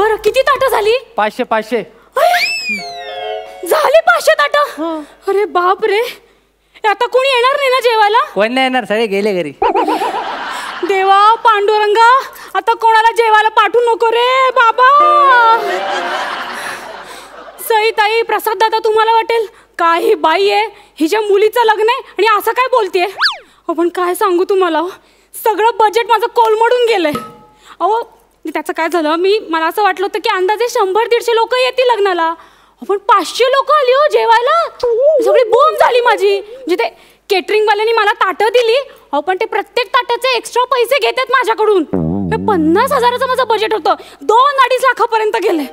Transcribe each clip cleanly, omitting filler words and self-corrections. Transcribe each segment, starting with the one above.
बरं किती ताटं झाली? 500. झाली 500 ताटं? अरे बाप रे, आता कोणी येणार नाही ना जेवायला? कोण नाही येणार, सगळे गेले घरी. देवा पांडुरंगा, आता कोणाला जेवायला पाठवू नको रे बाबा. सई ताई, प्रसाद दादा, तुम्हाला वाटेल काही बाई आहे, हिच्या मुलीचं लग्न आहे आणि असं काय बोलतेय. पण काय सांगू तुम्हाला, सगळं बजेट माझं कोलमडून गेलंय. अहो त्याचं काय झालं, मला असं वाटलं होतं की अंदाजे 100-150 लोक येतील लग्नाला, पण 500 लोक आली हो जेवायला. सगळी बोंब झाली माझी. म्हणजे ते केटरिंगवाल्यांनी मला ताटं दिली, पण ते प्रत्येक ताटाचे एक्स्ट्रा पैसे घेतात माझ्याकडून. 50,000चं माझं बजेट होतं, 2-2.5 लाखापर्यंत गेले.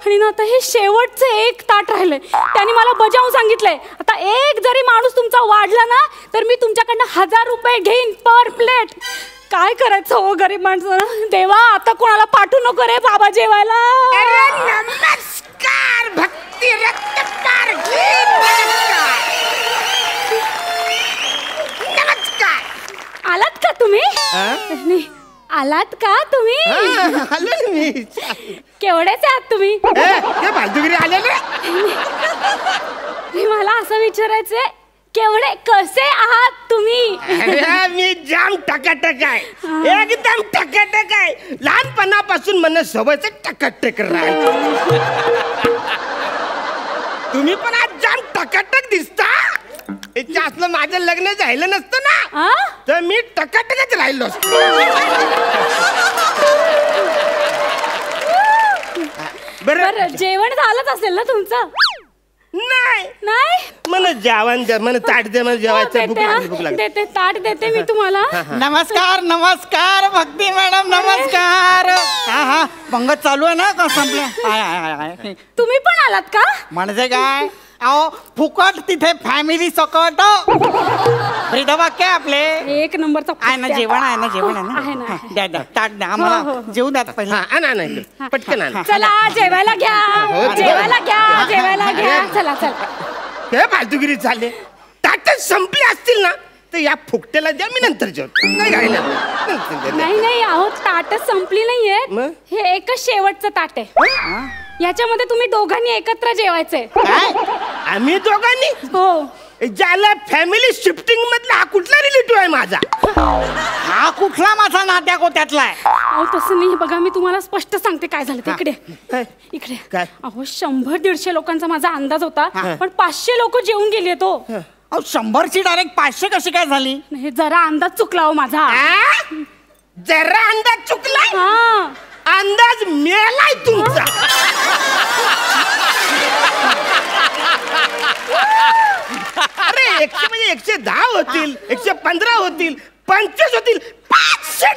आणि ना आता हे शेवटचं एक ताट राहिलंय. त्यांनी मला बजावून सांगितलंय, आता एक जरी माणूस तुमचा वाढला ना तर मी तुमच्याकडनं 1000 रुपये घेईन पर प्लेट. काय करायचं हो गरीब माणसं. देवा, आता कोणाला पाठवू नको रे बाबा जेवायला. नमस्कार भक्ती रत्नपार, नमस्कार. आलात का तुम्ही? नाही, आलात का तुम्ही? आलो मी. केवढेच आहात तुम्ही? बाजूगिरी आले ना. मला असं विचारायचंय, केवढे कसे आहात तुम्ही? मी जाम टकाटक आहे, एकदम टकाटक आहे. लहानपणापासून मला सवयच टकाटक राहायचं. तुम्ही पण आज जाम टकाटक दिसता. असलं माझं लग्न झालं नसतं ना तर मी टकाटकच राहिलो असतो. बरं, जेवण झालंच असेल ना तुमचं? नाही नाही, मला जेवण द्या, मला ताट दे, मला जेवायचं. भूक लागली. देते, ताट देते मी तुम्हाला. नमस्कार नमस्कार भक्ती मॅडम, नमस्कार. हा पंगत चालू आहे ना का संपलं? तुम्ही पण आलात का? म्हणजे काय, अहो फुकट तिथे फॅमिली सकट. ब्रीदवाक्य आपले एक नंबरचा आहे ना. जेवण आहे ना, जेवण आहे ना. द्या द्या, ताट द्या आम्हाला, जेवू द्या पहिला. पटकन आणा. चला जेवायला घ्या, जेवायला घ्या, जेवायला घ्या. चला चला. हे फालतूगिरी चालले. ताटच संपले असतील ना तर या फुकट्याला द्या, मी नंतर जेवतो. नाही नाही, अहो ताटच संपली नाहीये, हे एकच शेवटचं ताट आहे. याच्यामध्ये तुम्ही दोघांनी एकत्र जेवायचंय. आम्ही दोघांनी? हो. ज्याला फॅमिली शिफ्टिंग मधला हा कुठला रिलेटिव्ह आहे माझा? हा कुठला माझा नात्या गोत्यातला आहे? अहो तसं नाही, बघा मी तुम्हाला स्पष्ट सांगते काय झालं. इकडे इकडे. अहो 100-150 लोकांचा माझा अंदाज होता, पण 500 लोक जेवून गेले. तो 100ची डायरेक्ट 500 कशी काय झाली? नाही, जरा अंदाज चुकला हो माझा. जरा अंदाज चुकला? हा, अंदाज मेलाय तुमचा. अरे 100 म्हणजे 110 होतील, 115 होतील, 25 होतील, 500.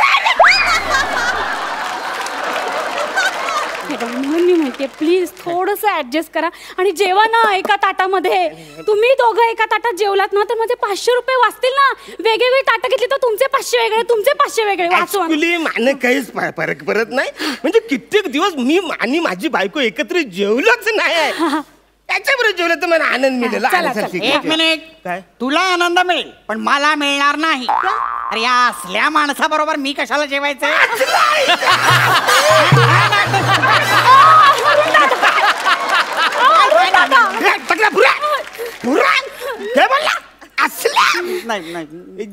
म्हणून मी म्हणते प्लीज थोडंसं ऍडजस्ट करा आणि जेवा ना एका ताटामध्ये. तुम्ही दोघं एका ताटात जेवलात ना तर माझे 500 रुपये वाचतील ना. वेगवेगळी ताटं घेतली तर तुमचे 500 वेगळे, तुमचे 500 वेगळे. ऍक्च्युअली मला काहीच फरक पडत नाही. म्हणजे कित्येक दिवस मी आणि माझी बायको एकत्र जेवलोच नाही. त्याच्याबरोबर जेवलं तर मला आनंद मिळेल. एक मिनिट, तुला आनंद मिळेल पण मला मिळणार नाही. अरे या असल्या माणसाबरोबर मी कशाला जेवायचं?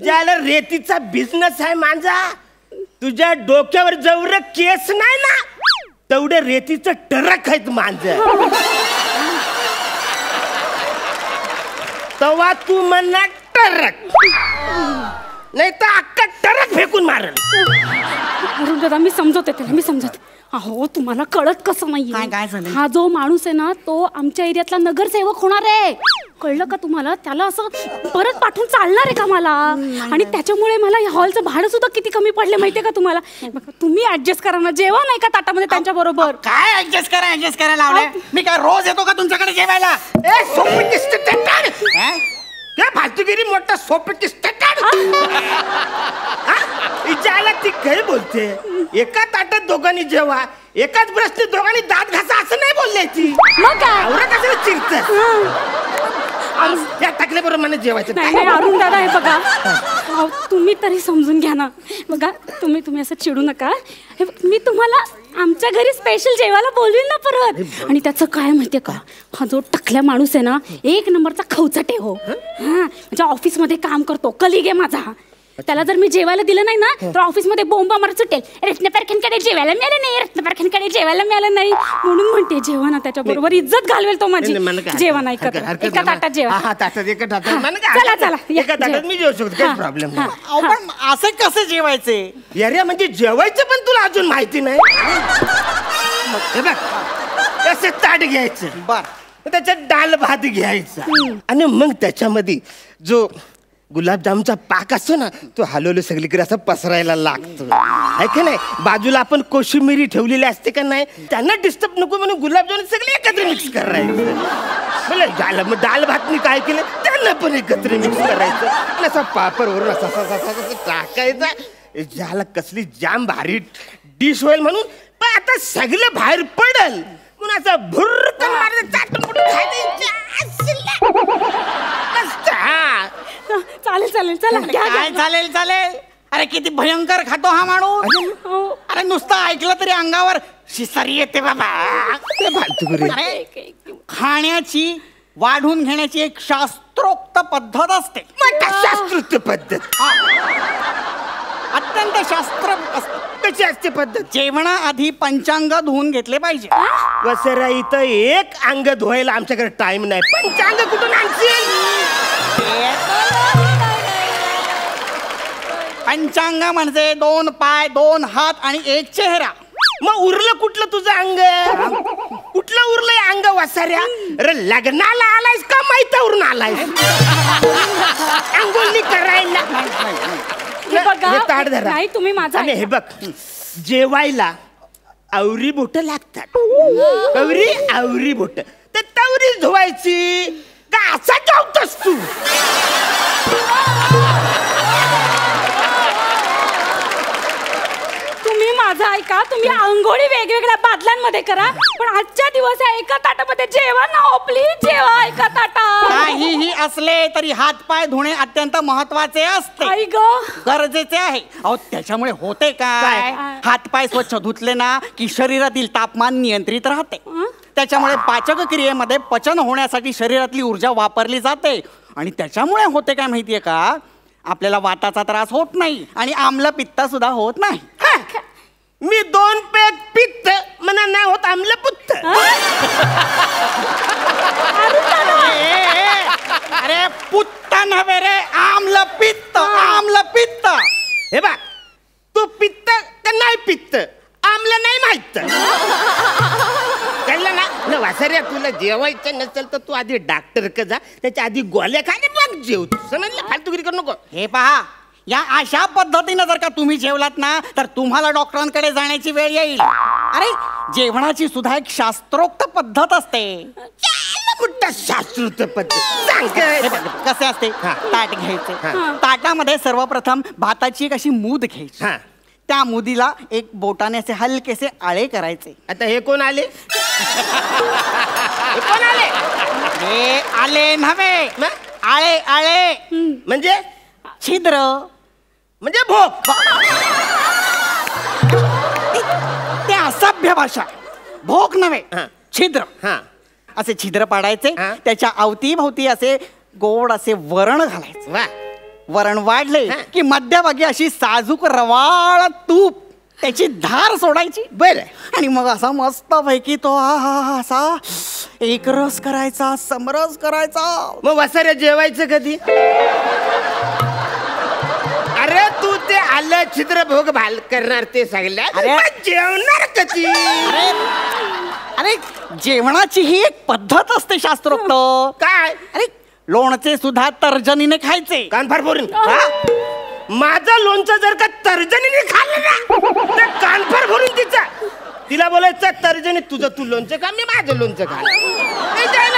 ज्याला रेतीचा बिझनेस आहे माझा, तुझ्या डोक्यावर जेवढं केस नाही ना तेवढे रेतीचं ट्रक आहेत माझं. तेव्हा तू म्हणणार ट्रक, नाही तर अख्खा ट्रक फेकून मारल. अरुण दादा मी समजवते त्याला, मी समजते. अहो तुम्हाला कळत कसं नाहीये, हा जो माणूस आहे ना तो आमच्या एरियातला नगरसेवक होणार आहे. कळलं का तुम्हाला? त्याला असं परत पाठवून चालणार आहे का मला? आणि त्याच्यामुळे मला या हॉलचं भाडं सुद्धा किती कमी पडले माहितीये का तुम्हाला? तुम्ही ऍडजस्ट करा ना, जेवा नाही का ताटामध्ये त्यांच्या बरोबर. काय ऍडजस्ट करायला लावलंय? मी काय रोज येतो का तुमच्याकडे जेवायला? फालतूगिरी मोठा सोपटिस्ट इजाला ती काय बोलते? एका ताटात दोघांनी जेवा, एकाच ब्रशने दोघांनी दात घासा असं नाही बोलले ती. मग काय एवढं कसं चिरत? या टाकल्याबरोबर मला जेवायचं नाही नाही अरुण दादा हे बघा अहो, तुम्ही तरी समजून घ्या ना बघा तुम्ही असं चिडू नका हे बघ, मी तुम्हाला आमच्या घरी स्पेशल जेवायला बोलवीन ना परत आणि त्याचं काय माहितीये का हा जो टकल्या माणूस आहे ना एक नंबरचा खवचटे हो हा म्हणजे ऑफिसमध्ये काम करतो कलिग आहे माझा त्याला जर मी जेवायला दिलं नाही ना तर ऑफिसमध्ये बोंबा मारत सुटेल रत्नपारखेंकडे जेवायला मिळालं नाही रत्नपारखेंकडे जेवायला मिळालं नाही म्हणून म्हणते जेवा ना त्याच्या बरोबर इज्जत घालवेल तो माझी जेवा नाही करत एका ताटात जेवा हा ताटात एका ताटात मला चला, चला, या, एका ताटात जेवा. मी जेवू शकतो काही प्रॉब्लेम नाही अहो पण असे कसे जेवायचे अरे म्हणजे जेवायचं पण तुला अजून माहिती नाही हे बघ असं ताट घ्यायचं बर मग त्याच्यात डाल भात घ्यायचा आणि मग त्याच्यामध्ये जो गुलाबजामचा पाक असतो ना तो हलवलं सगळीकडे असं पसरायला लागतो आहे का नाही बाजूला आपण कोशिंबिरी ठेवलेली असते का नाही त्यांना डिस्टर्ब नको म्हणून गुलाबजामुन सगळे एकत्र मिक्स करायचं मला झालं मग दाल भातनी काय केलं त्यांना पण एकत्र मिक्स करायचं आणि असा पापडवरून असा टाकायचा झाला कसली जाम भारी डिश होईल म्हणून पण आता सगळं बाहेर पडल म्हणून असं भुर्रकन मारायचं चाटून पुटून चालेल चालेल चला घ्या काय चालेल चालेल अरे किती भयंकर खातो हा माणूस हो. अरे नुसतं ऐकलं तरी अंगावर शिसारी येते बाबा अरे खाण्याची वाढून घेण्याची एक शास्त्रोक्त पद्धत असते शास्त्रोक्त पद्धत अत्यंत शास्त्र कशी असते पद्धत जेवणाआधी पंचांग धुवून घेतले पाहिजे वसरा इथं एक अंग धुवायला आमच्याकडे टाइम नाही पंचांग कुठून आणशील पंचांग म्हणजे 2 पाय 2 हात आणि 1 चेहरा मग उरलं कुठलं तुझं अंग कुठलं उरलंय अंग वसाऱ्या अरे लग्नाला आलायस का माहितीवरून आलायस अंगोली करायला हे बघा हे ताट धरा नाही तुम्ही माझा आणि हे बघ जेवायला आवरी बोट लागतात आवरी बोट तर तवरी धुवायची का असा जेवतोस तू तुम्ही माझं ऐका तुम्ही आंघोळी वेगवेगळ्या बादल्यांमध्ये करा पण आजच्या दिवस या एका ताटामध्ये जेवा ना हो प्लीज जेवा एका ताटात काहीही असले तरी हात पाय धुणे अत्यंत महत्वाचे असते आई ग गरजेचे आहे अहो त्याच्यामुळे होते काय हात पाय स्वच्छ धुतले ना की शरीरातील तापमान नियंत्रित राहते त्याच्यामुळे पाचक क्रियेमध्ये पचन होण्यासाठी शरीरातली ऊर्जा वापरली जाते आणि त्याच्यामुळे होते काय माहितीये का आपल्याला वाताचा त्रास होत नाही आणि आम्ल पित्त सुद्धा होत नाही मी 2 पेग पित्त म्हणा नाही होत आमलं पुत्त अरे पुत्त नव्हे रे आम्ल पित्त हे बा तू पित्त का नाही पित्त आमलं नाही माहित कळलं ना वासऱ्या तुला जेवायचं नसेल तर तू आधी डॉक्टर का जा त्याच्या आधी गोळ्या खाणे मग जेव समजलं फालतूगिरी करू नको हे पहा या अशा पद्धतीने जर का तुम्ही जेवलात ना तर तुम्हाला डॉक्टरांकडे जाण्याची वेळ येईल अरे जेवणाची सुद्धा एक शास्त्रोक्त पद्धत असते शास्त्रोक्त पद्धत सांग हे बघ, कसे असते ताट घ्यायचे ताटामध्ये सर्वप्रथम भाताची एक अशी मूद घ्यायची हा त्या मुदीला एक बोटाने असे हलकेसे आळे करायचे आता हे कोण आले हे कोण आले हे आले नव्हे मग? आळे आळे म्हणजे छिद्र म्हणजे भोग ते असभ्य भाषा भोग नव्हे हा. छिद्र हा असे छिद्र पाडायचे हा. त्याच्या अवतीभोवती असे गोड असे वरण घालायचे वा वरण वाढले हा. की मध्यभागी अशी साजूक रवाळ तूप त्याची धार सोडायची बर आणि मग असा मस्त पैकी तो हा असा एकरस करायचा समरस करायचा मग वसाऱ्या जेवायचं कधी अरे तू ते आलं छिद्र भोग भाल करणार ते सांगल्या अरे. जेवणार कधी अरे अरे जेवणाची ही एक पद्धत असते शास्त्रोक्त काय अरे लोणचे सुद्धा तर्जनीने खायचे कान फार भरून माझं लोणचं जर का तर्जनीने खाल्लं ना तर कान फार भरून तिला बोलायचं तर्जनी तुझं तू लोणचं खा मी माझं लोणचं खा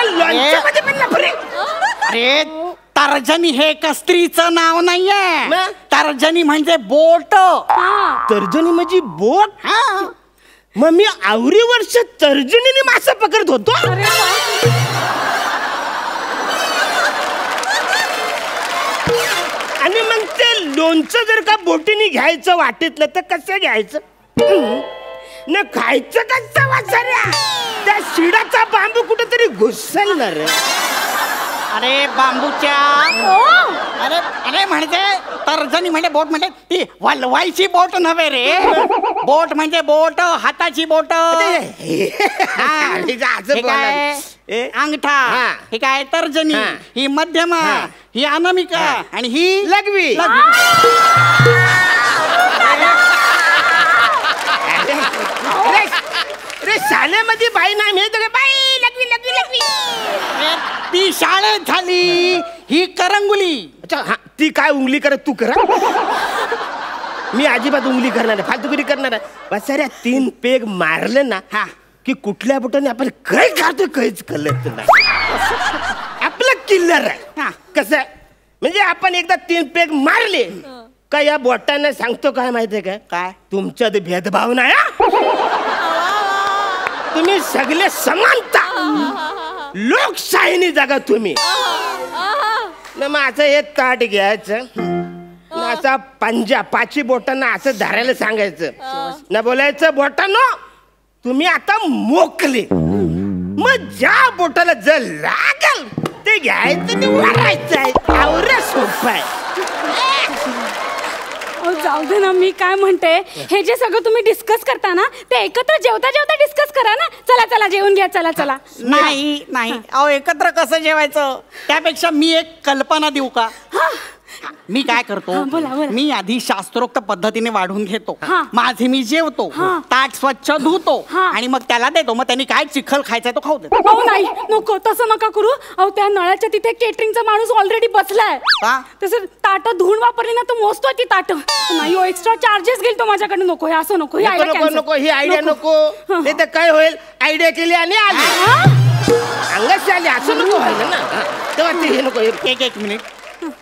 लोणच्यामध्ये पण नफरे अरे तर्जनी हे एक स्त्रीचं नाव नाहीये मग? तर्जनी म्हणजे बोट तर्जनी म्हणजे बोट हा मग मी आवरी वर्ष तर्जनीने मासा पकडत होतो लोणचं जर का बोटीने घ्यायचं वाटेतलं तर कसं घ्यायचं न खायचं कसं वाचाऱ्या त्या शिडाचा बांबू कुठेतरी घुसलणार. अरे बांबूच्या अरे अरे म्हणते तर्जनी म्हणजे बोट म्हणजे ती वलवायची बोट नव्हे रे. बोट म्हणजे बोट, हाताची बोट. अंगठा, हे काय तर्जनी, ही मध्यमा, ही अनामिका आणि ही लघवी. अरे शाळेमध्ये बाई नाही मिळत का बाई लघवी लघवी लघवी. ती शाळेत झाली, ही करंगुली. अच्छा हा ती काय उंगली करत तू करा. मी अजिबात उंगली करणार आहे, फालतुगिरी करणार आहे. बसाऱ्या 3 पेग मारलं ना की कुठल्या बोटाने आपण काय खातो काहीच कळत नाही. आपलं किल्लर आहे. कसं आहे म्हणजे आपण एकदा 3 पेग मारले का या बोटांना सांगतो काय माहितीये काय तुमच्यात भेदभाव नाही तुम्ही सगळे समानता लोकशाहीने जगा तुम्ही. मग असं हे ताट घ्यायचं असा पंजा 5 बोटांना असं धरायला सांगायचं ना बोलायचं बोटांनो तुम्ही आता मोकले. मग ज्या बोटाला जर लागल ते घ्यायचं ते वाढायचं आहे. आवरा सोपं आहे. जाऊ दे ना, मी काय म्हणते हे जे सगळं तुम्ही डिस्कस करता ना ते एकत्र जेवता जेवता डिस्कस करा ना. चला चला जेवून घ्या. चला चला. नाही नाही अहो एकत्र कसं जेवायचं. त्यापेक्षा मी एक कल्पना देऊ का. मी काय करतो बोला, बोला. मी आधी शास्त्रोक्त पद्धतीने वाढून घेतो. हा. माझे मी जेवतो, ताट स्वच्छ धुतो आणि मग त्याला देतो. मग त्यांनी काय चिखल खायचा तो खाऊ देतो. अहो नाही नको तसं नका करू. अहो त्या नळाच्या तिथे केटरिंगचा माणूस ऑलरेडी बसलाय. तसं ताट धुवून वापरली ना तर मोजतो ती ताट. नाही एक्स्ट्रा चार्जेस घेईल तो माझ्याकडे. नको हे असं नको. हे नको नको नको ही आयडिया नको. ते तर काय होईल आयडिया केली आणि आली अंगाशी आली असं नको व्हायला ना. तेव्हा ते हे नको. एक मिनिट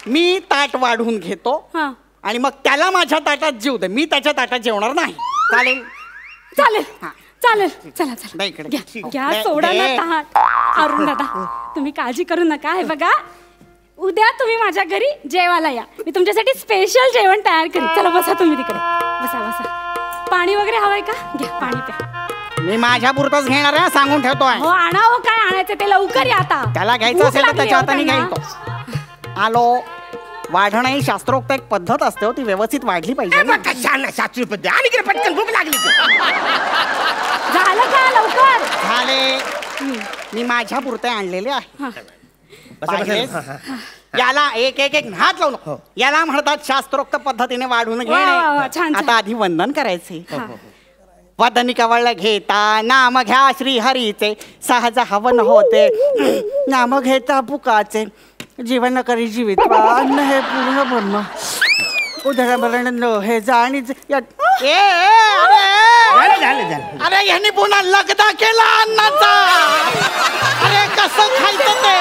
मी ताट वाढून घेतो आणि मग त्याला माझ्या ताटात जेवू दे. मी त्याच्या ताटात जेवणार नाही. चालेल चालेल चालेल. चला चला नाही इकडे. घ्या सोडा ना ताट. अरुण दादा तुम्ही काळजी करू नका. हे बघा उद्या तुम्ही माझ्या घरी जेवायला या. मी तुमच्यासाठी स्पेशल जेवण तयार करेन. चला बसा तुम्ही तिकडे. बसा बसा. पाणी वगैरे हवंय का. घ्या पाणी प्या. मी माझ्या पुरतच घेणार आहे सांगून ठेवतोय. हो आणा. हो काय आणायचं ते लवकर या आता. त्याला घ्यायचं असेल तर त्याच्या हाताने घ्यायला तो. आलो. वाढणं ही शास्त्रोक्त एक पद्धत असते. ती व्यवस्थित वाढली पाहिजे. शास्त्रीय पद्धत आणि इकडे पटकन भूक लागली. झालं का लवकर. झाले. मी माझ्या पुरते आणलेले आहे. पाहिजेस? याला एक एक एक हात लावून याला म्हणतात शास्त्रोक्त पद्धतीने वाढून वा, वा, वा, घेणे. छान, आता आधी वंदन करायचे. वदनी कवळ घेता नाम घ्या श्री हरीचे सहज हवन होते. नाम घेता पुकाचे जीवन करी जीवित अन्न हे पूर्ण ब्रह्म उदरभरण हे जाणीच. अरे ह्यांनी पुन्हा लगदा केला अन्नाचा. अरे कसं खायचं ते.